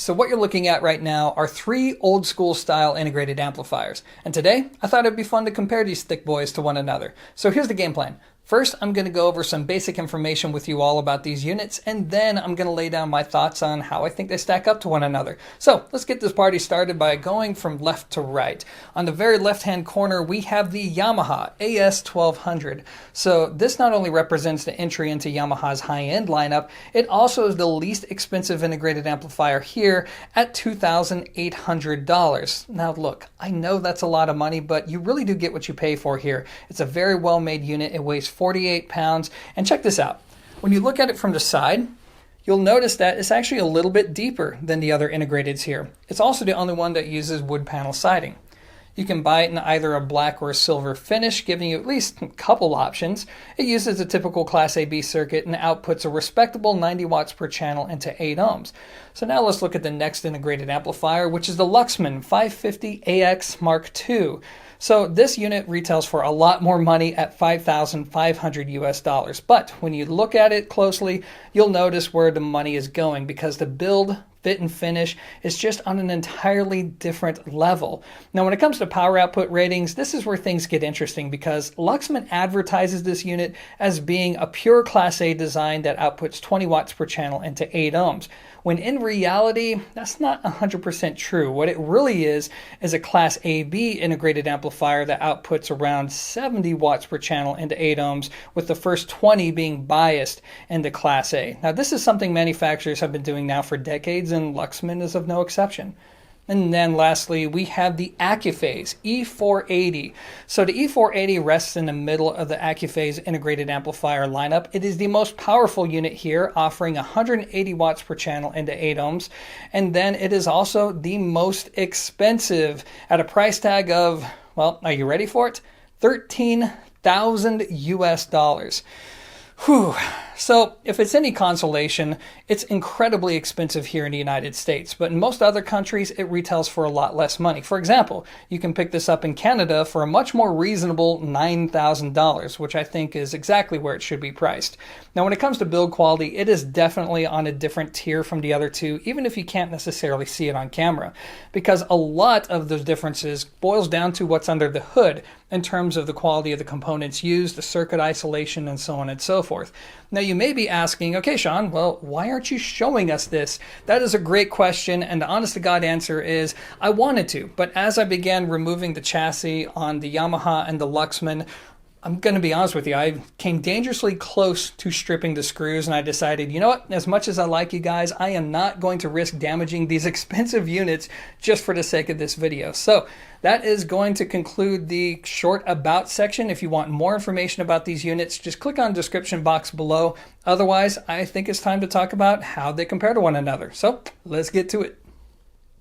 So what you're looking at right now are three old school style integrated amplifiers. And today, I thought it'd be fun to compare these thick boys to one another. So here's the game plan. First, I'm going to go over some basic information with you all about these units, and then I'm going to lay down my thoughts on how I think they stack up to one another. So let's get this party started by going from left to right. On the very left-hand corner, we have the Yamaha AS1200. So this not only represents the entry into Yamaha's high-end lineup, it also is the least expensive integrated amplifier here at $2,800. Now look, I know that's a lot of money, but you really do get what you pay for here. It's a very well-made unit. It weighs 48 pounds. And check this out. When you look at it from the side, you'll notice that it's actually a little bit deeper than the other integrateds here. It's also the only one that uses wood panel siding. You can buy it in either a black or a silver finish, giving you at least a couple options. It uses a typical Class AB circuit and outputs a respectable 90 watts per channel into 8 ohms. So now let's look at the next integrated amplifier, which is the Luxman 550 AX Mark II. So this unit retails for a lot more money at $5,500 US. But when you look at it closely, you'll notice where the money is going because the build, fit, and finish is just on an entirely different level. Now, when it comes to power output ratings, this is where things get interesting because Luxman advertises this unit as being a pure Class A design that outputs 20 watts per channel into 8 ohms. When in reality, that's not 100% true. What it really is a Class AB integrated amplifier that outputs around 70 watts per channel into 8 ohms, with the first 20 being biased into Class A. Now, this is something manufacturers have been doing now for decades, and Luxman is of no exception. And then lastly, we have the Accuphase E480. So the E480 rests in the middle of the Accuphase integrated amplifier lineup. It is the most powerful unit here, offering 180 watts per channel into 8 ohms. And then it is also the most expensive at a price tag of, well, are you ready for it? $13,000 US. Whew. So if it's any consolation, it's incredibly expensive here in the United States, but in most other countries, it retails for a lot less money. For example, you can pick this up in Canada for a much more reasonable $9,000, which I think is exactly where it should be priced. Now, when it comes to build quality, it is definitely on a different tier from the other two, even if you can't necessarily see it on camera, because a lot of those differences boils down to what's under the hood in terms of the quality of the components used, the circuit isolation, and so on and so forth. Now, you may be asking, okay, Sean, well, why aren't you showing us this? That is a great question, and the honest to God answer is I wanted to, but as I began removing the chassis on the Yamaha and the Luxman, I'm going to be honest with you, I came dangerously close to stripping the screws, and I decided, you know what, as much as I like you guys, I am not going to risk damaging these expensive units just for the sake of this video. So that is going to conclude the short about section. If you want more information about these units, just click on the description box below. Otherwise, I think it's time to talk about how they compare to one another. So let's get to it.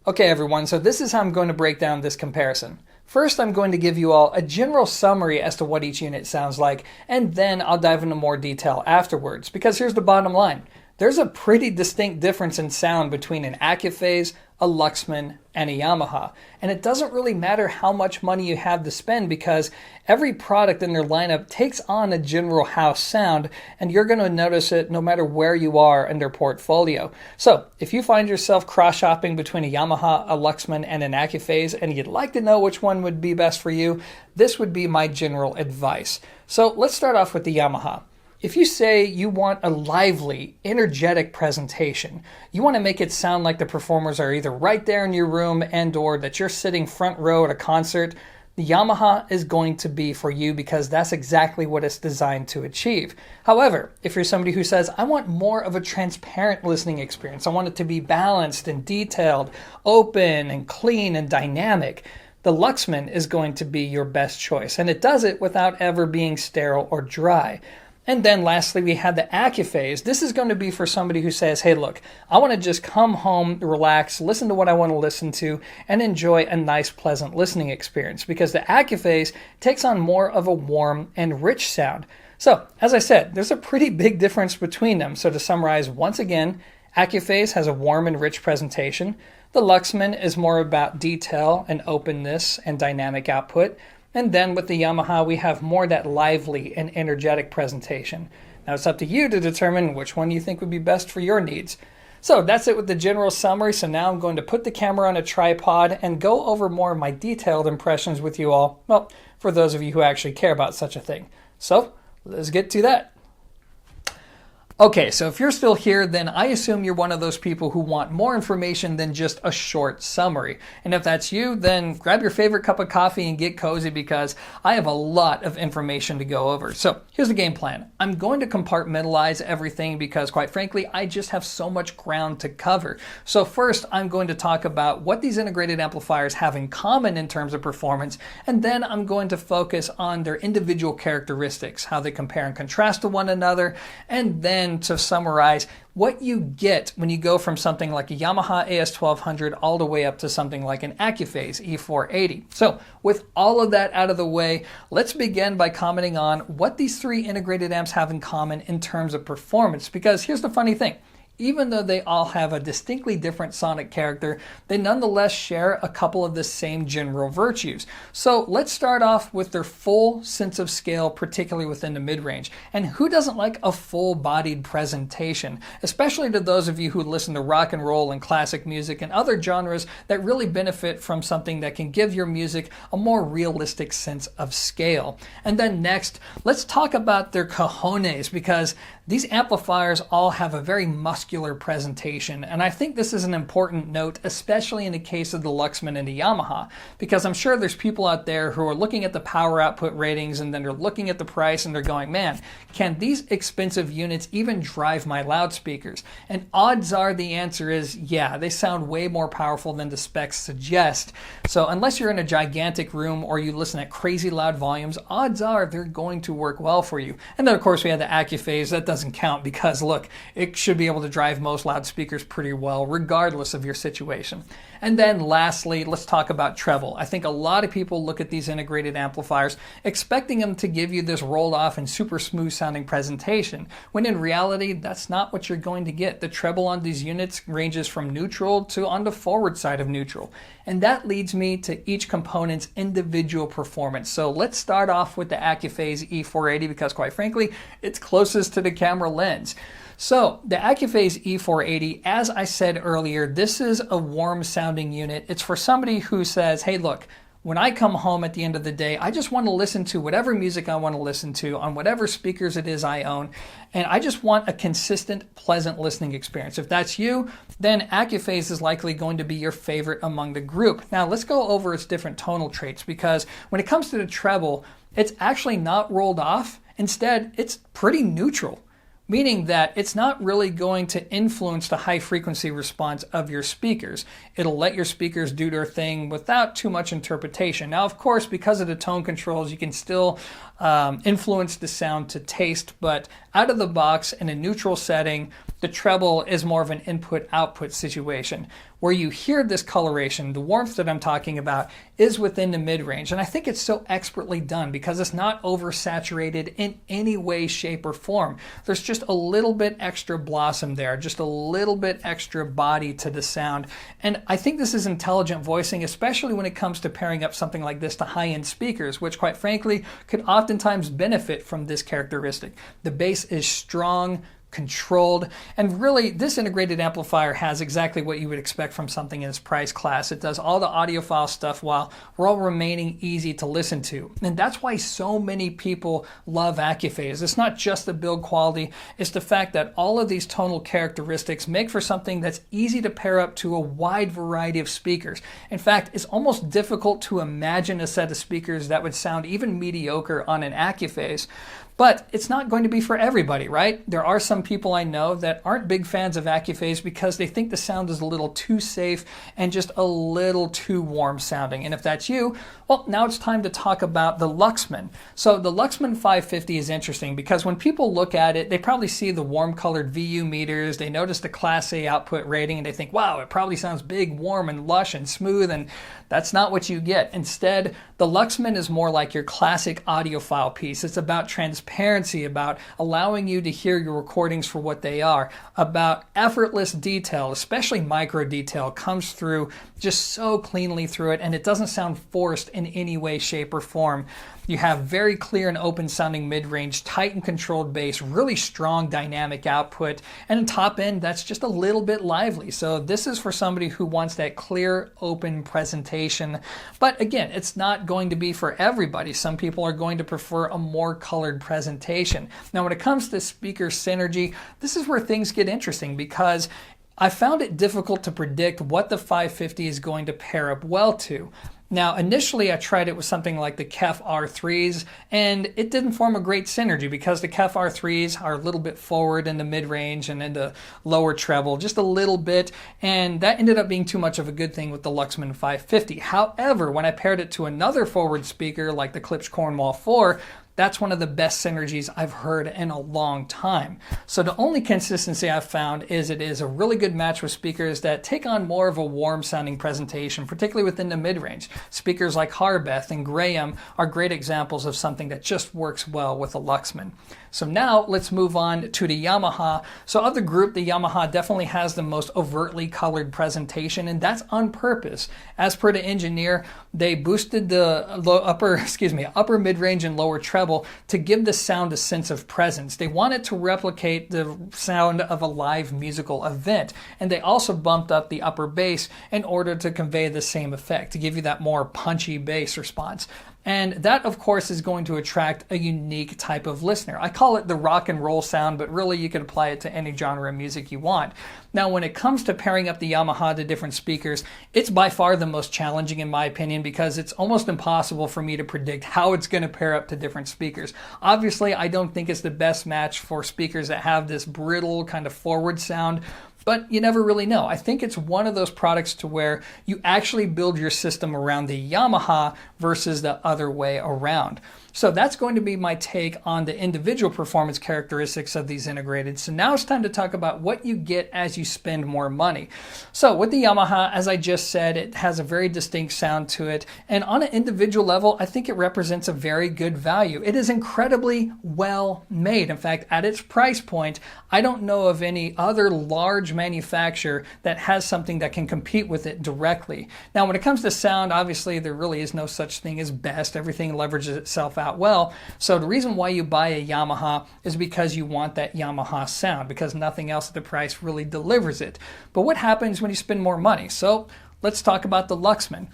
Okay, everyone, so this is how I'm going to break down this comparison. First, I'm going to give you all a general summary as to what each unit sounds like, and then I'll dive into more detail afterwards, because here's the bottom line. There's a pretty distinct difference in sound between an Accuphase, a Luxman, and a Yamaha. And it doesn't really matter how much money you have to spend because every product in their lineup takes on a general house sound, and you're going to notice it no matter where you are in their portfolio. So if you find yourself cross-shopping between a Yamaha, a Luxman, and an Accuphase, and you'd like to know which one would be best for you, this would be my general advice. So let's start off with the Yamaha. If you say you want a lively, energetic presentation, you want to make it sound like the performers are either right there in your room and or that you're sitting front row at a concert, the Yamaha is going to be for you because that's exactly what it's designed to achieve. However, if you're somebody who says, I want more of a transparent listening experience, I want it to be balanced and detailed, open and clean and dynamic, the Luxman is going to be your best choice. And it does it without ever being sterile or dry. And then lastly, we have the Accuphase. This is going to be for somebody who says, hey, look, I want to just come home, relax, listen to what I want to listen to, and enjoy a nice, pleasant listening experience, because the Accuphase takes on more of a warm and rich sound. So, as I said, there's a pretty big difference between them. So to summarize once again, Accuphase has a warm and rich presentation. The Luxman is more about detail and openness and dynamic output. And then with the Yamaha, we have more that lively and energetic presentation. Now it's up to you to determine which one you think would be best for your needs. So that's it with the general summary. So now I'm going to put the camera on a tripod and go over more of my detailed impressions with you all. Well, for those of you who actually care about such a thing. So let's get to that. Okay, so if you're still here, then I assume you're one of those people who want more information than just a short summary. And if that's you, then grab your favorite cup of coffee and get cozy because I have a lot of information to go over. So here's the game plan. I'm going to compartmentalize everything because quite frankly, I just have so much ground to cover. So first, I'm going to talk about what these integrated amplifiers have in common in terms of performance, and then I'm going to focus on their individual characteristics, how they compare and contrast to one another, and then to summarize what you get when you go from something like a Yamaha AS1200 all the way up to something like an Accuphase E480. So with all of that out of the way, let's begin by commenting on what these three integrated amps have in common in terms of performance. Because here's the funny thing. Even though they all have a distinctly different sonic character, they nonetheless share a couple of the same general virtues. So let's start off with their full sense of scale, particularly within the mid-range. And who doesn't like a full-bodied presentation? Especially to those of you who listen to rock and roll and classic music and other genres that really benefit from something that can give your music a more realistic sense of scale. And then next, let's talk about their cojones, because these amplifiers all have a very muscular presentation, and I think this is an important note, especially in the case of the Luxman and the Yamaha, because I'm sure there's people out there who are looking at the power output ratings and then they're looking at the price and they're going, man, can these expensive units even drive my loudspeakers? And odds are the answer is yeah, they sound way more powerful than the specs suggest. So unless you're in a gigantic room or you listen at crazy loud volumes, odds are they're going to work well for you. And then of course we have the Accuphase. That doesn't count because look, it should be able to drive most loudspeakers pretty well regardless of your situation. And then lastly, let's talk about treble. I think a lot of people look at these integrated amplifiers expecting them to give you this rolled off and super smooth sounding presentation, when in reality, that's not what you're going to get. The treble on these units ranges from neutral to on the forward side of neutral. And that leads me to each component's individual performance. So let's start off with the Accuphase E480 because quite frankly, it's closest to the camera lens. So the Accuphase E480, as I said earlier, this is a warm sounding unit. It's for somebody who says, hey, look, when I come home at the end of the day, I just want to listen to whatever music I want to listen to on whatever speakers it is I own. And I just want a consistent, pleasant listening experience. If that's you, then Accuphase is likely going to be your favorite among the group. Now let's go over its different tonal traits, because when it comes to the treble, it's actually not rolled off. Instead, it's pretty neutral, meaning that it's not really going to influence the high frequency response of your speakers. It'll let your speakers do their thing without too much interpretation. Now, of course, because of the tone controls, you can still influence the sound to taste, but out of the box in a neutral setting, the treble is more of an input-output situation. Where you hear this coloration, the warmth that I'm talking about, is within the mid-range. And I think it's so expertly done because it's not oversaturated in any way, shape, or form. There's just a little bit extra blossom there, just a little bit extra body to the sound. And I think this is intelligent voicing, especially when it comes to pairing up something like this to high-end speakers, which quite frankly could oftentimes benefit from this characteristic. The bass is strong, controlled, and really this integrated amplifier has exactly what you would expect from something in its price class. It does all the audiophile stuff while remaining easy to listen to. And that's why so many people love Accuphase. It's not just the build quality, it's the fact that all of these tonal characteristics make for something that's easy to pair up to a wide variety of speakers. In fact, it's almost difficult to imagine a set of speakers that would sound even mediocre on an Accuphase. But it's not going to be for everybody, right? There are some people I know that aren't big fans of Accuphase because they think the sound is a little too safe and just a little too warm sounding. And if that's you, well, now it's time to talk about the Luxman. So the Luxman 550 is interesting because when people look at it, they probably see the warm colored VU meters, they notice the Class A output rating, and they think, wow, it probably sounds big, warm, and lush and smooth, and that's not what you get. Instead, the Luxman is more like your classic audiophile piece. It's about transparency, about allowing you to hear your recordings for what they are, about effortless detail, especially micro detail, comes through just so cleanly through it, and it doesn't sound forced in any way, shape, or form. You have very clear and open sounding mid-range, tight and controlled bass, really strong dynamic output, and top end that's just a little bit lively. So this is for somebody who wants that clear, open presentation. But again, it's not going to be for everybody. Some people are going to prefer a more colored presentation. Now, when it comes to speaker synergy, this is where things get interesting, because I found it difficult to predict what the 550 is going to pair up well to. Now, initially I tried it with something like the Kef R3s, and it didn't form a great synergy because the Kef R3s are a little bit forward in the mid-range and in the lower treble, just a little bit, and that ended up being too much of a good thing with the Luxman 550. However, when I paired it to another forward speaker like the Klipsch Cornwall IV, that's one of the best synergies I've heard in a long time. So the only consistency I've found is it is a really good match with speakers that take on more of a warm sounding presentation, particularly within the mid-range. Speakers like Harbeth and Graham are great examples of something that just works well with a Luxman. So now let's move on to the Yamaha. So of the group, the Yamaha definitely has the most overtly colored presentation, and that's on purpose. As per the engineer, they boosted the upper mid-range and lower treble to give the sound a sense of presence. They wanted to replicate the sound of a live musical event, and they also bumped up the upper bass in order to convey the same effect, to give you that more punchy bass response. And that, of course, is going to attract a unique type of listener. I call it the rock and roll sound, but really you can apply it to any genre of music you want. Now, when it comes to pairing up the Yamaha to different speakers, it's by far the most challenging in my opinion, because it's almost impossible for me to predict how it's going to pair up to different speakers. Obviously, I don't think it's the best match for speakers that have this brittle kind of forward sound, but you never really know. I think it's one of those products to where you actually build your system around the Yamaha versus the other way around. So that's going to be my take on the individual performance characteristics of these integrated. So now it's time to talk about what you get as you spend more money. So with the Yamaha, as I just said, it has a very distinct sound to it. And on an individual level, I think it represents a very good value. It is incredibly well made. In fact, at its price point, I don't know of any other large manufacturer that has something that can compete with it directly. Now, when it comes to sound, obviously there really is no such thing as best. Everything leverages itself out well. So the reason why you buy a Yamaha is because you want that Yamaha sound, because nothing else at the price really delivers it. But what happens when you spend more money? So let's talk about the Luxman.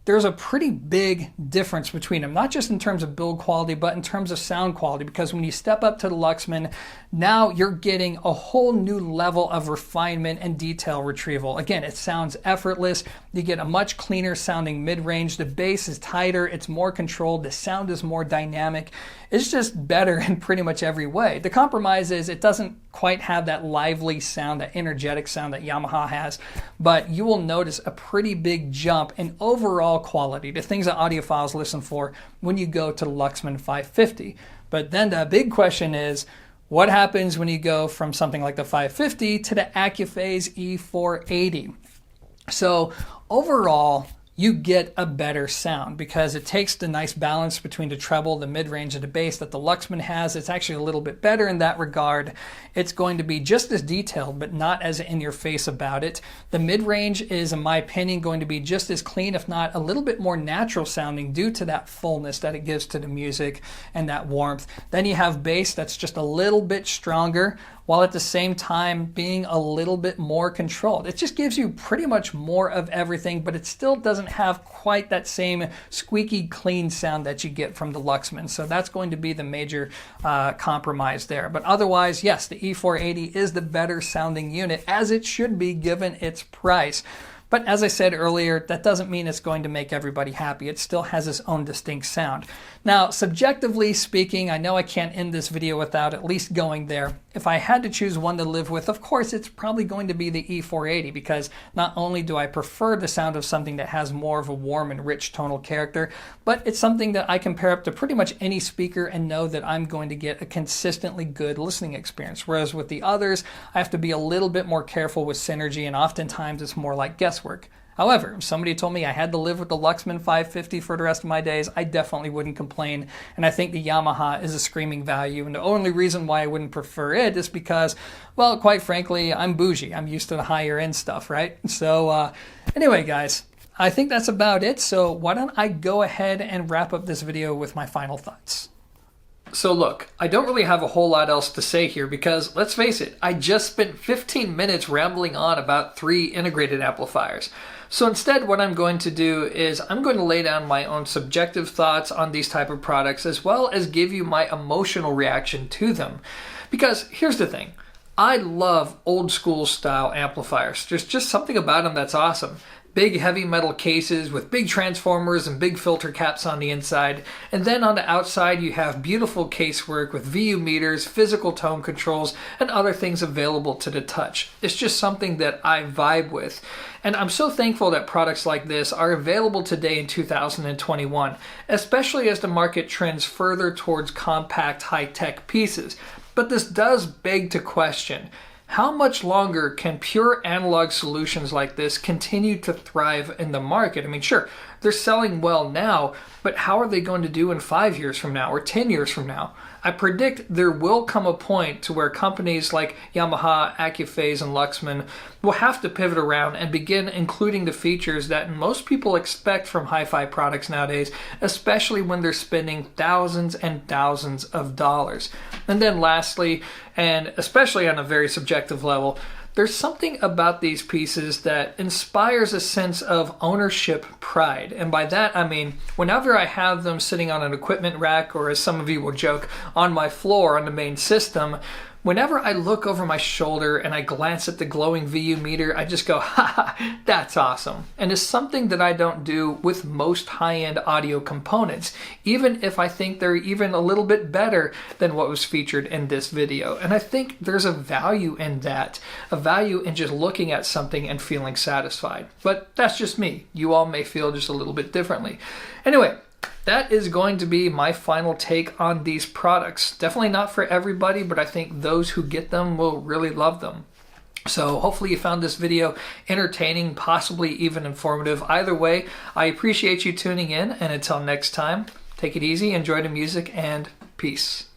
There's a pretty big difference between them, not just in terms of build quality, but in terms of sound quality, because when you step up to the Luxman, now you're getting a whole new level of refinement and detail retrieval. Again, it sounds effortless. You get a much cleaner sounding mid-range. The bass is tighter. It's more controlled. The sound is more dynamic. It's just better in pretty much every way. The compromise is it doesn't quite have that lively sound, that energetic sound that Yamaha has, but you will notice a pretty big jump in overall quality, the things that audiophiles listen for when you go to the Luxman 550. But then the big question is, what happens when you go from something like the 550 to the Accuphase E480? So overall, you get a better sound because it takes the nice balance between the treble, the mid-range, and the bass that the Luxman has. It's actually a little bit better in that regard. It's going to be just as detailed, but not as in-your-face about it. The mid-range is, in my opinion, going to be just as clean, if not a little bit more natural sounding due to that fullness that it gives to the music and that warmth. Then you have bass that's just a little bit stronger, while at the same time being a little bit more controlled. It just gives you pretty much more of everything, but it still doesn't have quite that same squeaky clean sound that you get from the Luxman. So that's going to be the major compromise there. But otherwise, yes, the E480 is the better sounding unit, as it should be given its price. But as I said earlier, that doesn't mean it's going to make everybody happy. It still has its own distinct sound. Now, subjectively speaking, I know I can't end this video without at least going there. If I had to choose one to live with, of course, it's probably going to be the E480, because not only do I prefer the sound of something that has more of a warm and rich tonal character, but it's something that I can pair up to pretty much any speaker and know that I'm going to get a consistently good listening experience. Whereas with the others, I have to be a little bit more careful with synergy, and oftentimes it's more like guesswork. However, if somebody told me I had to live with the Luxman 550 for the rest of my days, I definitely wouldn't complain. And I think the Yamaha is a screaming value. And the only reason why I wouldn't prefer it is because, well, quite frankly, I'm bougie. I'm used to the higher end stuff, right? So anyway, guys, I think that's about it. So why don't I go ahead and wrap up this video with my final thoughts. So look, I don't really have a whole lot else to say here because, let's face it, I just spent 15 minutes rambling on about 3 integrated amplifiers. So instead, what I'm going to do is I'm going to lay down my own subjective thoughts on these type of products, as well as give you my emotional reaction to them. Because here's the thing, I love old school style amplifiers. There's just something about them that's awesome. Big heavy metal cases with big transformers and big filter caps on the inside. And then on the outside you have beautiful casework with VU meters, physical tone controls, and other things available to the touch. It's just something that I vibe with. And I'm so thankful that products like this are available today in 2021, especially as the market trends further towards compact high-tech pieces. But this does beg to question, how much longer can pure analog solutions like this continue to thrive in the market? I mean, sure, they're selling well now, but how are they going to do in 5 years from now or 10 years from now? I predict there will come a point to where companies like Yamaha, Accuphase, and Luxman will have to pivot around and begin including the features that most people expect from hi-fi products nowadays, especially when they're spending thousands and thousands of dollars. And then lastly, and especially on a very subjective level, there's something about these pieces that inspires a sense of ownership pride. And by that, I mean, whenever I have them sitting on an equipment rack, or as some of you will joke, on my floor on the main system, whenever I look over my shoulder and I glance at the glowing VU meter, I just go, ha, that's awesome. And it's something that I don't do with most high-end audio components, even if I think they're even a little bit better than what was featured in this video. And I think there's a value in that, a value in just looking at something and feeling satisfied. But that's just me. You all may feel just a little bit differently. Anyway, that is going to be my final take on these products. Definitely not for everybody, but I think those who get them will really love them. So hopefully you found this video entertaining, possibly even informative. Either way, I appreciate you tuning in, and until next time, take it easy, enjoy the music, and peace.